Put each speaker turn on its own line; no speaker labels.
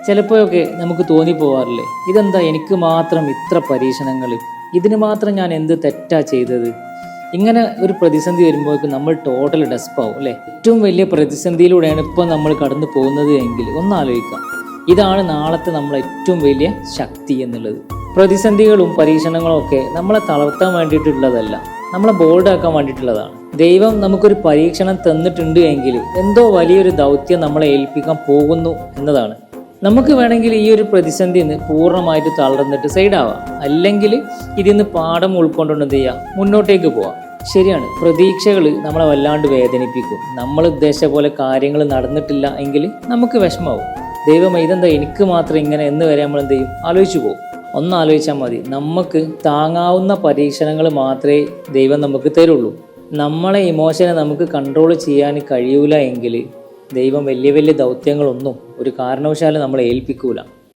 ചിലപ്പോഴൊക്കെ നമുക്ക് തോന്നിപ്പോവാറില്ലേ, ഇതെന്താ എനിക്ക് മാത്രം ഇത്ര പരീക്ഷണങ്ങൾ, ഇതിന് മാത്രം ഞാൻ എന്ത് തെറ്റാ ചെയ്തത്? ഇങ്ങനെ ഒരു പ്രതിസന്ധി വരുമ്പോഴേക്കും നമ്മൾ ടോട്ടൽ ഡെസ്പാവും അല്ലേ. ഏറ്റവും വലിയ പ്രതിസന്ധിയിലൂടെയാണ് ഇപ്പോൾ നമ്മൾ കടന്നു പോകുന്നത് എങ്കിൽ ഒന്ന് ആലോചിക്കാം, ഇതാണ് നാളത്തെ നമ്മളെ ഏറ്റവും വലിയ ശക്തി എന്നുള്ളത്. പ്രതിസന്ധികളും പരീക്ഷണങ്ങളും ഒക്കെ നമ്മളെ തളർത്താൻ വേണ്ടിയിട്ടുള്ളതല്ല, നമ്മളെ ബോൾഡാക്കാൻ വേണ്ടിയിട്ടുള്ളതാണ്. ദൈവം നമുക്കൊരു പരീക്ഷണം തന്നിട്ടുണ്ട് എങ്കിൽ എന്തോ വലിയൊരു ദൗത്യം നമ്മളെ ഏൽപ്പിക്കാൻ പോകുന്നു എന്നതാണ്. നമുക്ക് വേണമെങ്കിൽ ഈ ഒരു പ്രതിസന്ധി പൂർണ്ണമായിട്ട് തളർന്നിട്ട് സൈഡാവാം, അല്ലെങ്കിൽ ഇതിന്ന് പാഠം ഉൾക്കൊണ്ടുകൊണ്ട് എന്ത് ചെയ്യാം, മുന്നോട്ടേക്ക് പോവാം. ശരിയാണ്, പ്രതീക്ഷകൾ നമ്മളെ വല്ലാണ്ട് വേദനിപ്പിക്കും. നമ്മൾ ഉദ്ദേശിച്ച പോലെ കാര്യങ്ങൾ നടന്നിട്ടില്ല എങ്കിൽ നമുക്ക് വിഷമാവും. ദൈവമേ ഇതെന്താ എനിക്ക് മാത്രം ഇങ്ങനെ എന്ന് വരെ നമ്മൾ എന്ത് ചെയ്യും, ആലോചിച്ചു പോകും. ഒന്ന് ആലോചിച്ചാൽ മതി, നമുക്ക് താങ്ങാവുന്ന പരീക്ഷണങ്ങൾ മാത്രമേ ദൈവം നമുക്ക് തരുള്ളൂ. നമ്മളെ ഇമോഷനെ നമുക്ക് കൺട്രോൾ ചെയ്യാൻ കഴിയൂല എങ്കിൽ ദൈവം വലിയ വലിയ ദൗത്യങ്ങളൊന്നും ഒരു കാരണവശാലും നമ്മളെ ഏൽപ്പിക്കൂല.